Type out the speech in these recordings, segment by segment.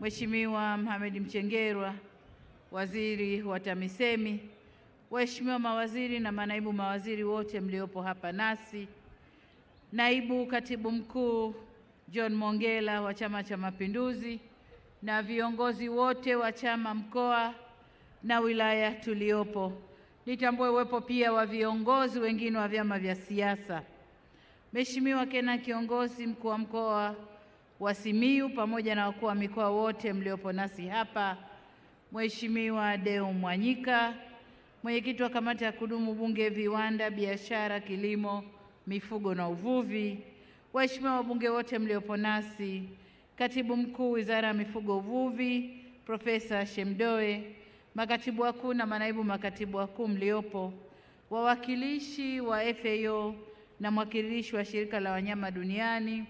Mheshimiwa Mohamed Mchengerwa, Waziri wa TAMISEMI, waheshimiwa mawaziri na manaibu mawaziri wote mliopo hapa nasi, Naibu Katibu Mkuu John Mongela wa Chama cha Mapinduzi na viongozi wote wa chama mkoa na wilaya tuliopo. Nitambue uwepo pia wa viongozi wengine wa vyama vya siasa. Mheshimiwa Kenan Kiongozi, mkuu wa mkoa wa Simiyu, pamoja na wakuu wa mikoa wote mliopo nasi hapa, Mheshimiwa Deo Mwanyika, mwenyekiti wa kamati ya kudumu Bunge, viwanda, biashara, kilimo, mifugo na uvuvi, waheshimiwa wabunge wote mliopo nasi, katibu mkuu Wizara ya Mifugo, Uvuvi, Profesa Shemdoe, makatibu wakuu na manaibu makatibu wakuu mliopo, wawakilishi wa FAO na mwakilishi wa Shirika la Wanyama Duniani,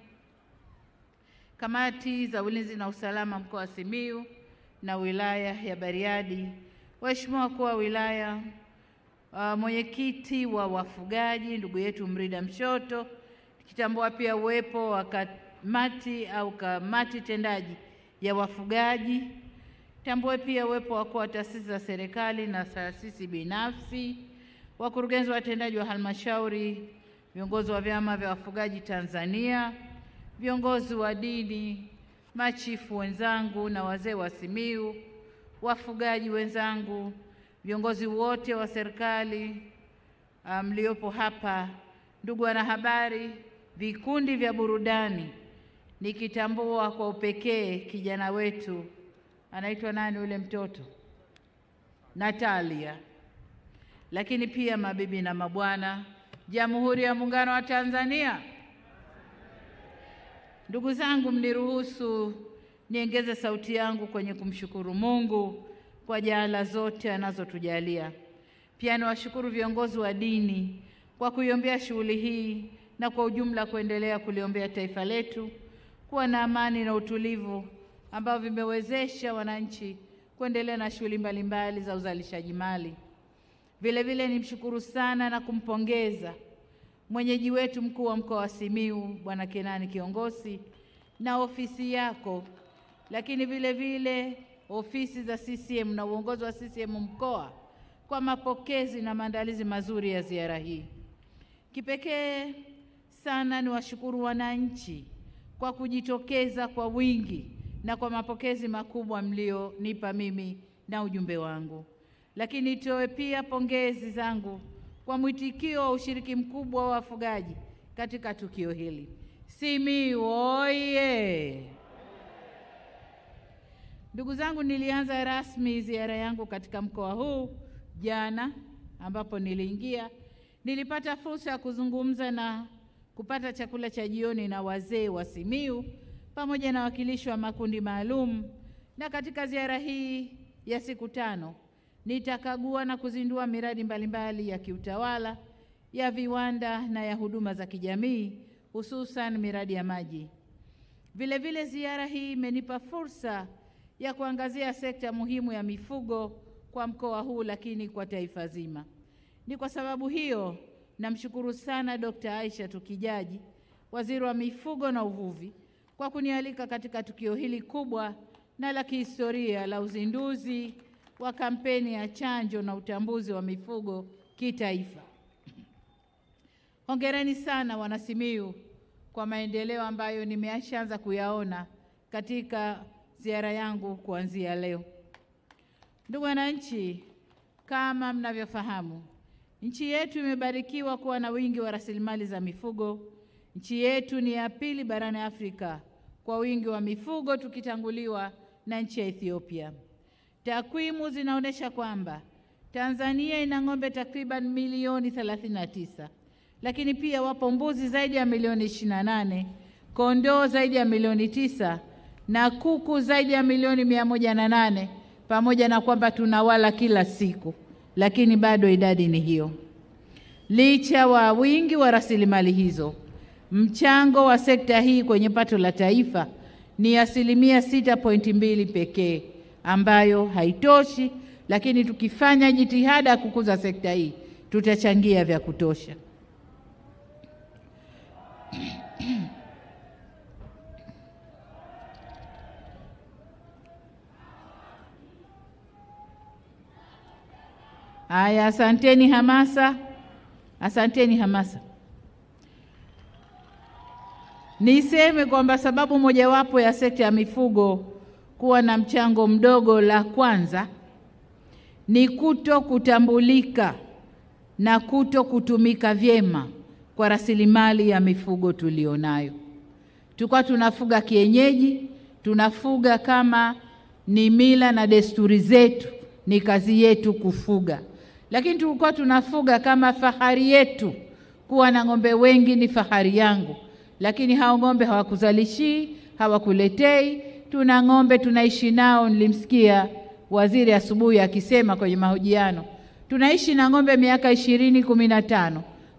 kamati za ulinzi na usalama mkoa wa Simiyu na wilaya ya Bariadi, waheshimiwa wakuu wa wilaya, mwenyekiti wa wafugaji ndugu yetu Mrida Mshoto, kitambua pia uwepo wa kamati tendaji ya wafugaji. Tambue pia uwepo wa taasisi za serikali na taasisi binafsi, wakurugenzi watendaji wa halmashauri, viongozi wa vyama vya wafugaji Tanzania, viongozi wa dini, machifu wenzangu na wazee wa Simiyu, wafugaji wenzangu, viongozi wote wa serikali mliopo hapa, ndugu wanahabari, vikundi vya burudani, nikitambua kwa upekee kijana wetu anaitwa nani ule mtoto? Natalia. Lakini pia mabibi na mabwana, Jamhuri ya Muungano wa Tanzania. Ndugu zangu, mniruhusu niongeze sauti yangu kwenye kumshukuru Mungu kwa jaala zote anazotujalia. Pia niwashukuru viongozi wa dini kwa kuiombea shughuli hii na kwa ujumla kuendelea kuliombea taifa letu kuwa na amani na utulivu ambao vimewezesha wananchi kuendelea na shughuli mbalimbali za uzalishaji mali. Vile vile nimshukuru sana na kumpongeza mwenyeji wetu mkuu wa mkoa wa Simiyu Bwana Kenan Kiongozi na ofisi yako, lakini vile vile ofisi za CCM na uongozi wa CCM mkoa kwa mapokezi na maandalizi mazuri ya ziara hii. Kipekee sana niwashukuru wananchi kwa kujitokeza kwa wingi na kwa mapokezi makubwa mlionipa mimi na ujumbe wangu. Lakini nitoe pia pongezi zangu kwa mwitikio wa ushiriki mkubwa wa wafugaji katika tukio hili. Simiyu oye! Ndugu zangu, nilianza rasmi ziara yangu katika mkoa huu jana, ambapo nilipata fursa ya kuzungumza na kupata chakula cha jioni na wazee wa Simiyu pamoja na wakilishi wa makundi maalum. Na katika ziara hii ya siku 5 nitakagua na kuzindua miradi mbalimbali ya kiutawala, ya viwanda na ya huduma za kijamii, hususan miradi ya maji. Vile vile ziara hii imenipa fursa ya kuangazia sekta muhimu ya mifugo kwa mkoa huu, lakini kwa taifa zima. Ni kwa sababu hiyo namshukuru sana Dr. Aisha Tukijaji, Waziri wa Mifugo na Uvuvi, kwa kunialika katika tukio hili kubwa na la kihistoria la uzinduzi wa kampeni ya chanjo na utambuzi wa mifugo kitaifa. Hongereni sana wana Simiyu kwa maendeleo ambayo nimeanza kuyaona katika ziara yangu kuanzia leo. Ndugu wananchi, kama mnavyofahamu, nchi yetu imebarikiwa kuwa na wingi wa rasilimali za mifugo. Nchi yetu ni ya pili barani Afrika kwa wingi wa mifugo, tukitanguliwa na nchi ya Ethiopia. Takwimu zinaonyesha kwamba Tanzania ina ng'ombe takriban milioni 39, lakini pia wapo mbuzi zaidi ya milioni 28, kondoo zaidi ya milioni 9 na kuku zaidi ya milioni 108, pamoja na kwamba tunawala kila siku, lakini bado idadi ni hiyo. Licha wa wingi wa rasilimali hizo, mchango wa sekta hii kwenye pato la taifa ni 6.2% pekee, ambayo haitoshi, lakini tukifanya jitihada kukuza sekta hii tutachangia vya kutosha. Haya, asanteni hamasa. Asanteni hamasa. Niseme kwamba sababu mojawapo ya sekta ya mifugo kuwa na mchango mdogo, la kwanza ni kuto kutambulika na kuto kutumika vyema kwa rasilimali ya mifugo tulionayo. Tulikuwa tunafuga kienyeji, tunafuga kama ni mila na desturi zetu, ni kazi yetu kufuga. Lakini tulikuwa tunafuga kama fahari yetu, kuwa na ng'ombe wengi ni fahari yangu. Lakini hao ng'ombe hawakuzalishi, hawakuletei. Tuna ng'ombe tunaishi nao, nilimsikia waziri asubuhi akisema kwenye mahojiano, tunaishi na ng'ombe miaka 20-15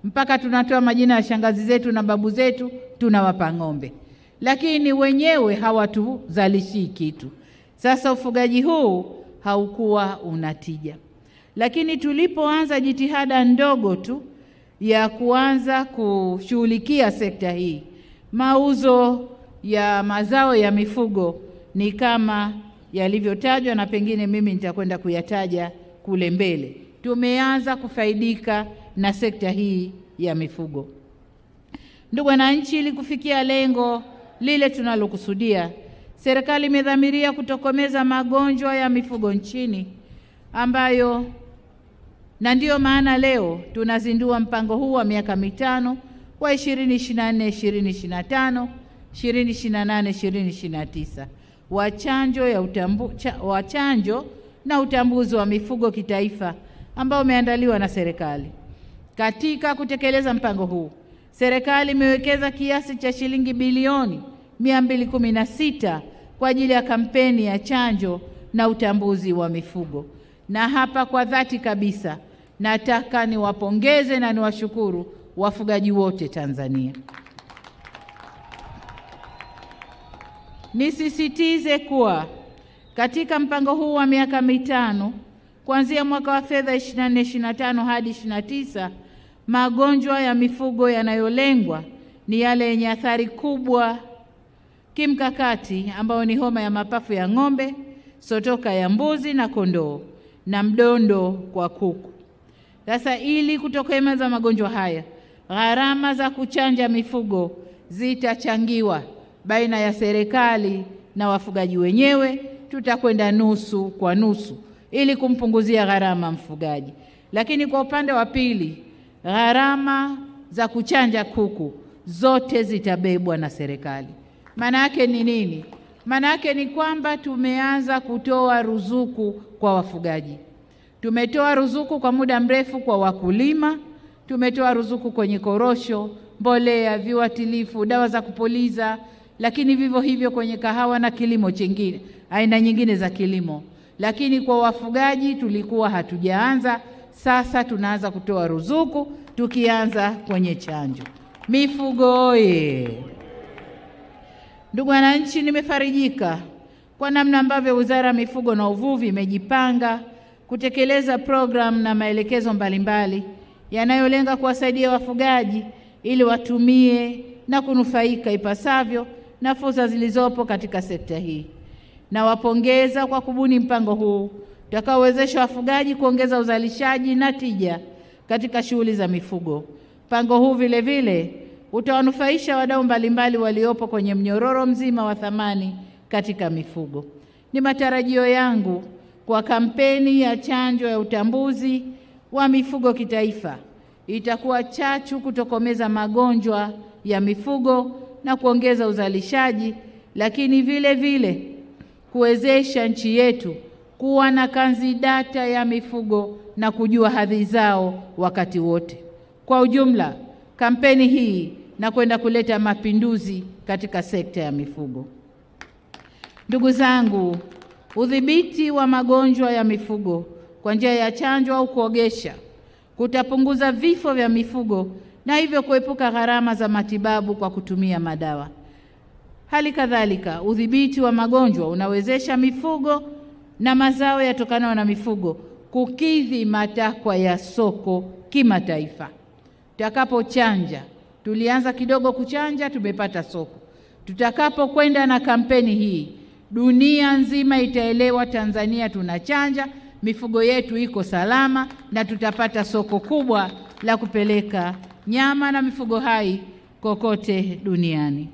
mpaka tunatoa majina ya shangazi zetu na babu zetu tunawapa ng'ombe, lakini wenyewe hawatuzalishi kitu. Sasa ufugaji huu haukuwa unatija. Lakini tulipoanza jitihada ndogo tu ya kuanza kushughulikia sekta hii, mauzo ya mazao ya mifugo ni kama yalivyotajwa, na pengine mimi nitakwenda kuyataja kule mbele. Tumeanza kufaidika na sekta hii ya mifugo. Ndugu wananchi, ili kufikia lengo lile tunalokusudia, serikali imedhamiria kutokomeza magonjwa ya mifugo nchini, ambayo na ndiyo maana leo tunazindua mpango huu wa miaka 5 wa 2024-2025, 2028-2029 wa chanjo na utambuzi wa mifugo kitaifa, ambao umeandaliwa na serikali. Katika kutekeleza mpango huu, serikali imewekeza kiasi cha shilingi bilioni 216 kwa ajili ya kampeni ya chanjo na utambuzi wa mifugo. Na hapa kwa dhati kabisa nataka niwapongeze na niwashukuru wafugaji wote Tanzania. Nisisitize kuwa katika mpango huu wa miaka 5 kuanzia mwaka wa fedha 24-25 hadi 29, magonjwa ya mifugo yanayolengwa ni yale yenye athari kubwa kimkakati, ambayo ni homa ya mapafu ya ng'ombe, sotoka ya mbuzi na kondoo, na mdondo kwa kuku. Sasa ili kutokomeza magonjwa haya, gharama za kuchanja mifugo zitachangiwa baina ya serikali na wafugaji wenyewe. Tutakwenda nusu kwa nusu ili kumpunguzia gharama mfugaji. Lakini kwa upande wa pili, gharama za kuchanja kuku zote zitabebwa na serikali. Maana yake ni nini? Maana yake ni kwamba tumeanza kutoa ruzuku kwa wafugaji. Tumetoa ruzuku kwa muda mrefu kwa wakulima, tumetoa ruzuku kwenye korosho, mbolea, viuatilifu, dawa za kupuliza, lakini vivyo hivyo kwenye kahawa na kilimo chingine, aina nyingine za kilimo. Lakini kwa wafugaji tulikuwa hatujaanza. Sasa tunaanza kutoa ruzuku, tukianza kwenye chanjo. Mifugo oye! Ndugu wananchi, nimefarijika kwa namna ambavyo Wizara ya Mifugo na Uvuvi imejipanga kutekeleza programu na maelekezo mbalimbali yanayolenga kuwasaidia wafugaji ili watumie na kunufaika ipasavyo na fursa zilizopo katika sekta hii. Nawapongeza kwa kubuni mpango huu utakaowezesha wafugaji kuongeza uzalishaji na tija katika shughuli za mifugo. Mpango huu vile vile utawanufaisha wadau mbalimbali waliopo kwenye mnyororo mzima wa thamani katika mifugo. Ni matarajio yangu kwa kampeni ya chanjo ya utambuzi wa mifugo kitaifa itakuwa chachu kutokomeza magonjwa ya mifugo na kuongeza uzalishaji, lakini vile vile kuwezesha nchi yetu kuwa na kanzidata ya mifugo na kujua hadhi zao wakati wote. Kwa ujumla, kampeni hii na kwenda kuleta mapinduzi katika sekta ya mifugo. Ndugu zangu, udhibiti wa magonjwa ya mifugo kwa njia ya chanjo au kuogesha kutapunguza vifo vya mifugo na hivyo kuepuka gharama za matibabu kwa kutumia madawa. Hali kadhalika, udhibiti wa magonjwa unawezesha mifugo na mazao yatokanayo na mifugo kukidhi matakwa ya soko kimataifa. Tutakapochanja, tulianza kidogo kuchanja, tumepata soko. Tutakapokwenda na kampeni hii, dunia nzima itaelewa Tanzania tunachanja mifugo yetu iko salama na tutapata soko kubwa la kupeleka nyama na mifugo hai kokote duniani.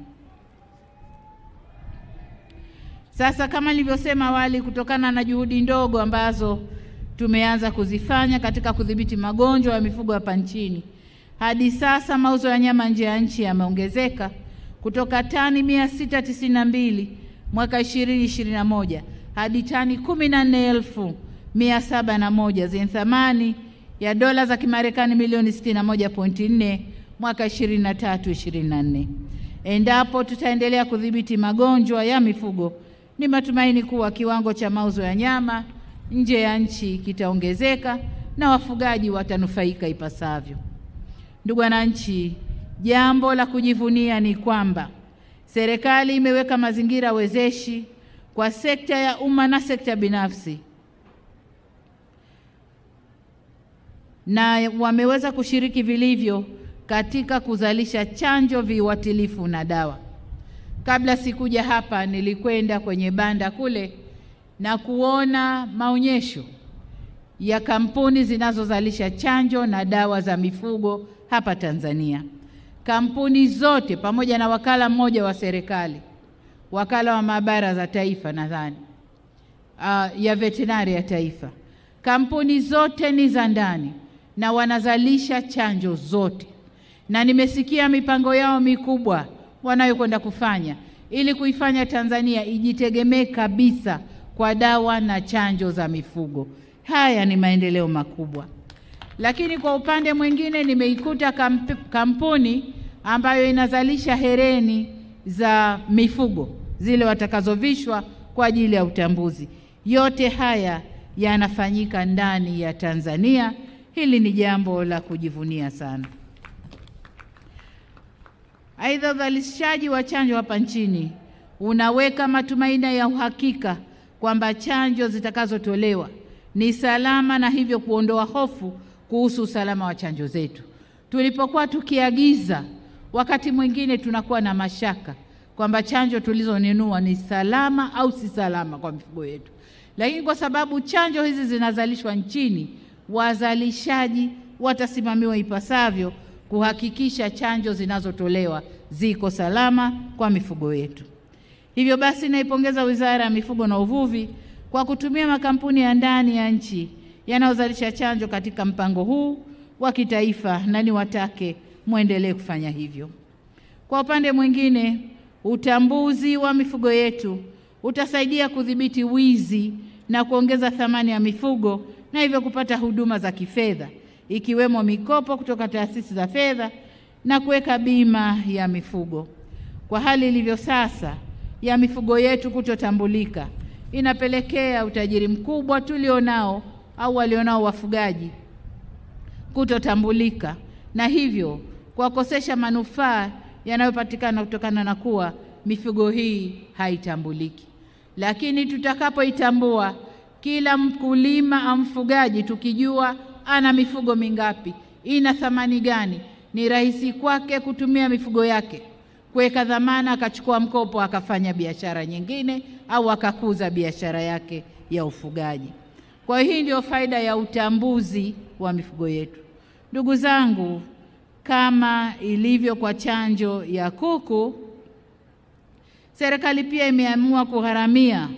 Sasa kama nilivyosema awali, kutokana na juhudi ndogo ambazo tumeanza kuzifanya katika kudhibiti magonjwa ya mifugo hapa nchini, hadi sasa mauzo ya nyama nje ya nchi yameongezeka kutoka tani 692 mwaka 2021 hadi tani 14,701 zenye thamani ya dola za Kimarekani milioni 61.4 mwaka 23-24. Endapo tutaendelea kudhibiti magonjwa ya mifugo, ni matumaini kuwa kiwango cha mauzo ya nyama nje ya nchi kitaongezeka na wafugaji watanufaika ipasavyo. Ndugu wananchi, jambo la kujivunia ni kwamba serikali imeweka mazingira wezeshi kwa sekta ya umma na sekta binafsi, na wameweza kushiriki vilivyo katika kuzalisha chanjo, viuatilifu na dawa. Kabla sikuja hapa, nilikwenda kwenye banda kule na kuona maonyesho ya kampuni zinazozalisha chanjo na dawa za mifugo hapa Tanzania. Kampuni zote pamoja na wakala mmoja wa serikali, wakala wa maabara za taifa nadhani, ya veterinari ya taifa. Kampuni zote ni za ndani na wanazalisha chanjo zote, na nimesikia mipango yao mikubwa wanayokwenda kufanya ili kuifanya Tanzania ijitegemee kabisa kwa dawa na chanjo za mifugo. Haya ni maendeleo makubwa. Lakini kwa upande mwingine nimeikuta kampuni ambayo inazalisha hereni za mifugo, zile watakazovishwa kwa ajili ya utambuzi. Yote haya yanafanyika ndani ya Tanzania. Hili ni jambo la kujivunia sana. Aidha, uzalishaji wa chanjo hapa nchini unaweka matumaini ya uhakika kwamba chanjo zitakazotolewa ni salama na hivyo kuondoa hofu kuhusu usalama wa chanjo zetu. Tulipokuwa tukiagiza, wakati mwingine tunakuwa na mashaka kwamba chanjo tulizonunua ni salama au si salama kwa mifugo yetu. Lakini kwa sababu chanjo hizi zinazalishwa nchini, wazalishaji watasimamiwa ipasavyo kuhakikisha chanjo zinazotolewa ziko salama kwa mifugo yetu. Hivyo basi, naipongeza Wizara ya Mifugo na Uvuvi kwa kutumia makampuni ya ndani ya nchi yanayozalisha chanjo katika mpango huu wa kitaifa, na niwatake muendelee kufanya hivyo. Kwa upande mwingine, utambuzi wa mifugo yetu utasaidia kudhibiti wizi na kuongeza thamani ya mifugo, na hivyo kupata huduma za kifedha ikiwemo mikopo kutoka taasisi za fedha na kuweka bima ya mifugo. Kwa hali ilivyo sasa ya mifugo yetu kutotambulika, inapelekea utajiri mkubwa tulionao au walionao wafugaji kutotambulika, na hivyo kuwakosesha manufaa yanayopatikana kutokana na kuwa mifugo hii haitambuliki. Lakini tutakapoitambua, kila mkulima au mfugaji tukijua ana mifugo mingapi, ina thamani gani, ni rahisi kwake kutumia mifugo yake kuweka dhamana, akachukua mkopo, akafanya biashara nyingine au akakuza biashara yake ya ufugaji. Kwa hiyo hii ndio faida ya utambuzi wa mifugo yetu. Ndugu zangu, kama ilivyo kwa chanjo ya kuku, serikali pia imeamua kugharamia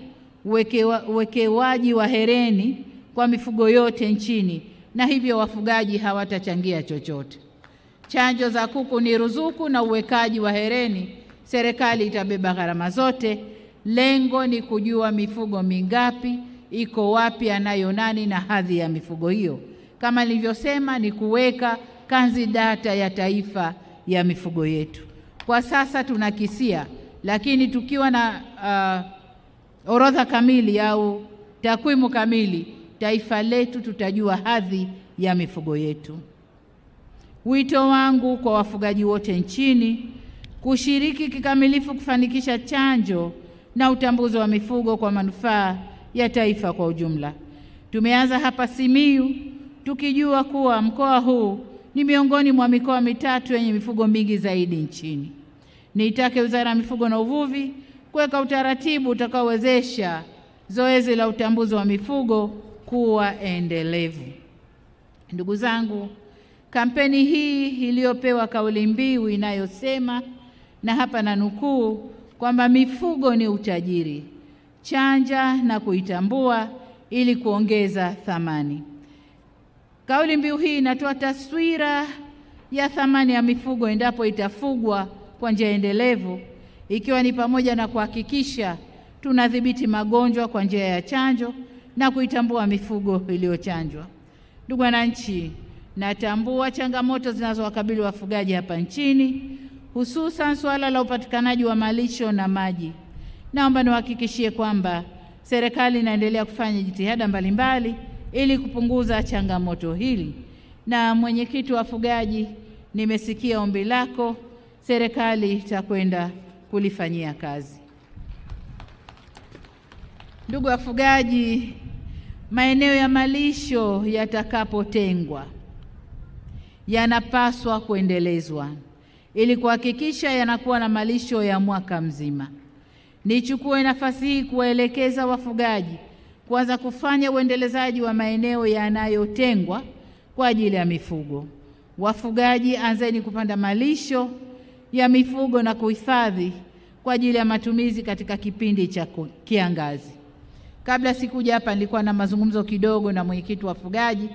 uwekewaji wa hereni kwa mifugo yote nchini, na hivyo wafugaji hawatachangia chochote. Chanjo za kuku ni ruzuku na uwekaji wa hereni serikali itabeba gharama zote. Lengo ni kujua mifugo mingapi, iko wapi, anayo nani na hadhi ya mifugo hiyo. Kama nilivyosema, ni kuweka kanzi data ya taifa ya mifugo yetu. Kwa sasa tunakisia, lakini tukiwa na orodha kamili au takwimu kamili, taifa letu tutajua hadhi ya mifugo yetu. Wito wangu kwa wafugaji wote nchini kushiriki kikamilifu kufanikisha chanjo na utambuzi wa mifugo kwa manufaa ya taifa kwa ujumla. Tumeanza hapa Simiyu tukijua kuwa mkoa huu ni miongoni mwa mikoa mitatu yenye mifugo mingi zaidi nchini. Niitake Wizara ya Mifugo na Uvuvi kuweka utaratibu utakaowezesha zoezi la utambuzi wa mifugo kuwa endelevu. Ndugu zangu, kampeni hii iliyopewa kauli mbiu inayosema, na hapa na nukuu, kwamba mifugo ni utajiri, chanja na kuitambua ili kuongeza thamani. Kauli mbiu hii inatoa taswira ya thamani ya mifugo endapo itafugwa kwa njia endelevu, ikiwa ni pamoja na kuhakikisha tunadhibiti magonjwa kwa njia ya chanjo na kuitambua mifugo iliyochanjwa. Ndugu wananchi, natambua changamoto zinazowakabili wafugaji hapa nchini, hususan suala la upatikanaji wa malisho na maji. Naomba niwahakikishie kwamba serikali inaendelea kufanya jitihada mbalimbali ili kupunguza changamoto hili. Na mwenyekiti wa wafugaji, nimesikia ombi lako, serikali itakwenda kulifanyia kazi. Ndugu wafugaji, maeneo ya malisho yatakapotengwa yanapaswa kuendelezwa ili kuhakikisha yanakuwa na malisho ya mwaka mzima. Nichukue nafasi hii kuwaelekeza wafugaji kuanza kufanya uendelezaji wa maeneo yanayotengwa kwa ajili ya mifugo. Wafugaji, anzeni kupanda malisho ya mifugo na kuhifadhi kwa ajili ya matumizi katika kipindi cha kiangazi. Kabla sikuja hapa nilikuwa na mazungumzo kidogo na mwenyekiti wa wafugaji,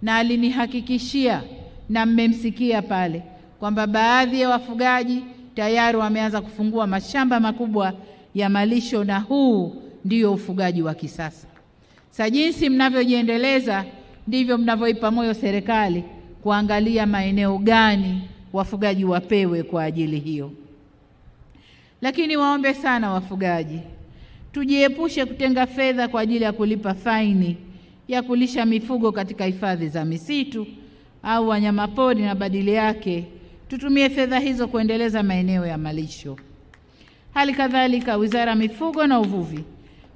na alinihakikishia, na mmemsikia pale, kwamba baadhi ya wafugaji tayari wameanza kufungua mashamba makubwa ya malisho, na huu ndio ufugaji wa kisasa. Sasa jinsi mnavyojiendeleza ndivyo mnavyoipa moyo serikali kuangalia maeneo gani wafugaji wapewe kwa ajili hiyo. Lakini waombe sana wafugaji, tujiepushe kutenga fedha kwa ajili ya kulipa faini ya kulisha mifugo katika hifadhi za misitu au wanyamapori, na badili yake tutumie fedha hizo kuendeleza maeneo ya malisho. Hali kadhalika, Wizara ya Mifugo na Uvuvi,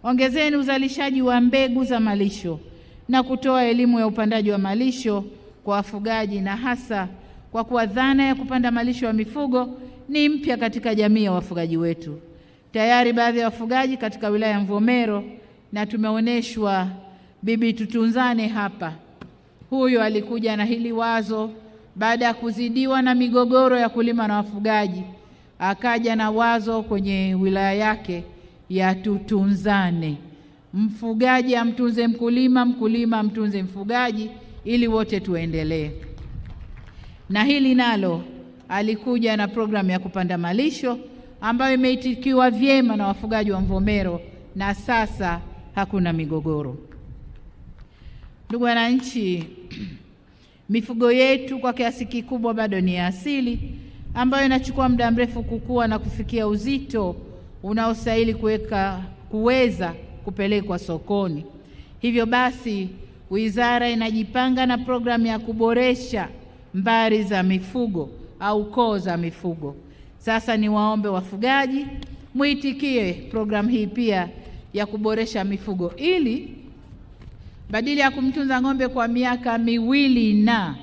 ongezeni uzalishaji wa mbegu za malisho na kutoa elimu ya upandaji wa malisho kwa wafugaji, na hasa kwa kuwa dhana ya kupanda malisho ya mifugo ni mpya katika jamii ya wafugaji wetu. Tayari baadhi ya wafugaji katika wilaya ya Mvomero, na tumeoneshwa Bibi Tutunzane hapa, huyo alikuja na hili wazo baada ya kuzidiwa na migogoro ya kulima na wafugaji, akaja na wazo kwenye wilaya yake ya tutunzane, mfugaji amtunze mkulima, mkulima amtunze mfugaji, ili wote tuendelee. Na hili nalo alikuja na programu ya kupanda malisho ambayo imeitikiwa vyema na wafugaji wa Mvomero, na sasa hakuna migogoro. Ndugu wananchi, mifugo yetu kwa kiasi kikubwa bado ni asili, ambayo inachukua muda mrefu kukua na kufikia uzito unaostahili kuweza kupelekwa sokoni. Hivyo basi, wizara inajipanga na programu ya kuboresha mbari za mifugo au koo za mifugo. Sasa ni waombe wafugaji muitikie programu hii pia ya kuboresha mifugo, ili badili ya kumtunza ng'ombe kwa miaka miwili na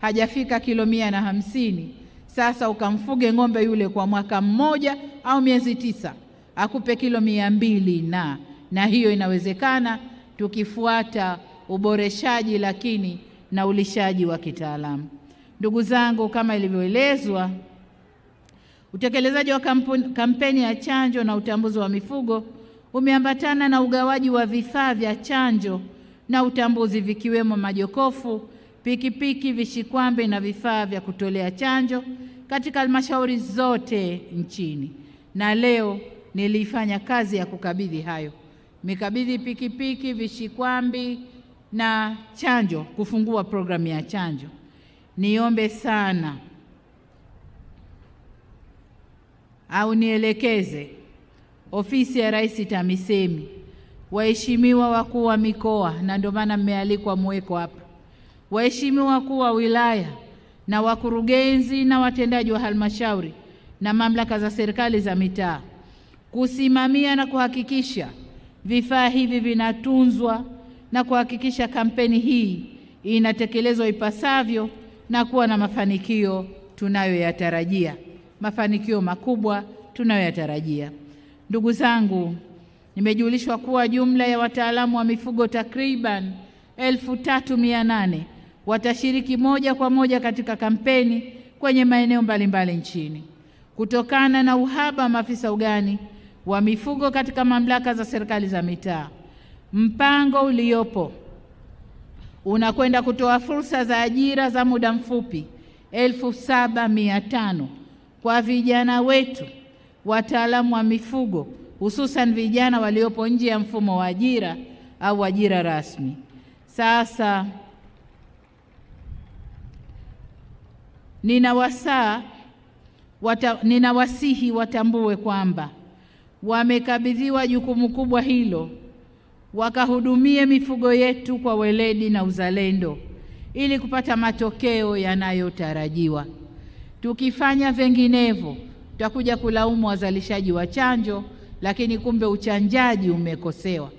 hajafika kilo 150, sasa ukamfuge ng'ombe yule kwa mwaka mmoja au miezi 9 akupe kilo 200, na hiyo inawezekana tukifuata uboreshaji lakini na ulishaji wa kitaalamu. Ndugu zangu, kama ilivyoelezwa, utekelezaji wa kampeni ya chanjo na utambuzi wa mifugo umeambatana na ugawaji wa vifaa vya chanjo na utambuzi, vikiwemo majokofu, pikipiki, vishikwambe na vifaa vya kutolea chanjo katika halmashauri zote nchini. Na leo nilifanya kazi ya kukabidhi hayo, mikabidhi pikipiki, vishikwambi na chanjo, kufungua programu ya chanjo. Niombe sana au nielekeze ofisi ya Rais TAMISEMI, waheshimiwa wakuu wa mikoa, na ndio maana mmealikwa muweko hapa, waheshimiwa wakuu wa wilaya na wakurugenzi na watendaji wa halmashauri na mamlaka za serikali za mitaa, kusimamia na kuhakikisha vifaa hivi vinatunzwa na kuhakikisha kampeni hii inatekelezwa ipasavyo na kuwa na mafanikio tunayoyatarajia, mafanikio makubwa tunayoyatarajia. Ndugu zangu, nimejulishwa kuwa jumla ya wataalamu wa mifugo takriban 3,800 watashiriki moja kwa moja katika kampeni kwenye maeneo mbalimbali nchini. Kutokana na uhaba wa maafisa ugani wa mifugo katika mamlaka za serikali za mitaa, mpango uliopo unakwenda kutoa fursa za ajira za muda mfupi 7,500 kwa vijana wetu wataalamu wa mifugo, hususan vijana waliopo nje ya mfumo wa ajira au ajira rasmi. Sasa ninawasihi watambue kwamba wamekabidhiwa jukumu kubwa hilo, wakahudumie mifugo yetu kwa weledi na uzalendo ili kupata matokeo yanayotarajiwa. Tukifanya vinginevyo, tutakuja kulaumu wazalishaji wa chanjo, lakini kumbe uchanjaji umekosewa.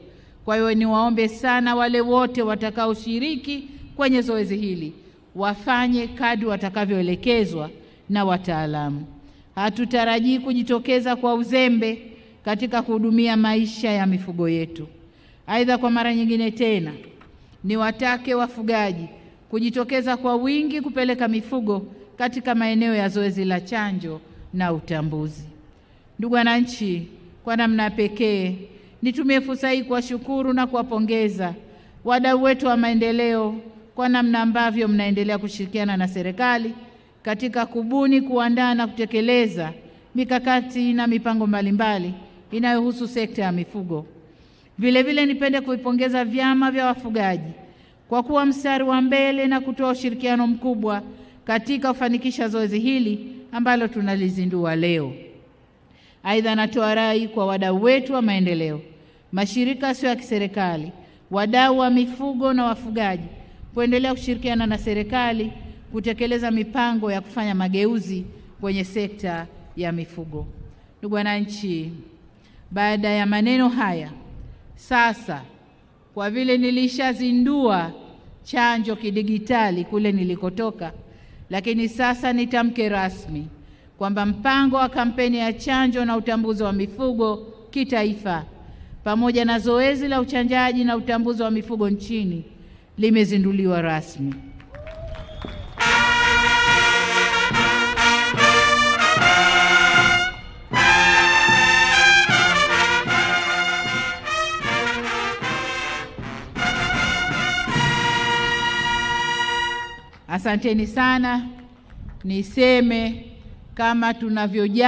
Kwa hiyo niwaombe sana wale wote watakaoshiriki kwenye zoezi hili wafanye kadri watakavyoelekezwa na wataalamu. Hatutarajii kujitokeza kwa uzembe katika kuhudumia maisha ya mifugo yetu. Aidha, kwa mara nyingine tena niwatake wafugaji kujitokeza kwa wingi kupeleka mifugo katika maeneo ya zoezi la chanjo na utambuzi. Ndugu wananchi, kwa namna pekee nitumie fursa hii kuwashukuru na kuwapongeza wadau wetu wa maendeleo kwa namna ambavyo mnaendelea kushirikiana na serikali katika kubuni, kuandaa na kutekeleza mikakati na mipango mbalimbali inayohusu sekta ya mifugo. Vile vile nipende kuipongeza vyama vya wafugaji kwa kuwa mstari wa mbele na kutoa ushirikiano mkubwa katika kufanikisha zoezi hili ambalo tunalizindua leo. Aidha, natoa rai kwa wadau wetu wa maendeleo, mashirika yasiyo ya kiserikali, wadau wa mifugo na wafugaji kuendelea kushirikiana na serikali kutekeleza mipango ya kufanya mageuzi kwenye sekta ya mifugo. Ndugu wananchi, baada ya maneno haya, sasa kwa vile nilishazindua chanjo kidigitali kule nilikotoka, lakini sasa nitamke rasmi kwamba mpango wa kampeni ya chanjo na utambuzi wa mifugo kitaifa pamoja na zoezi la uchanjaji na utambuzi wa mifugo nchini limezinduliwa rasmi. Asanteni sana. Niseme kama tunavyojali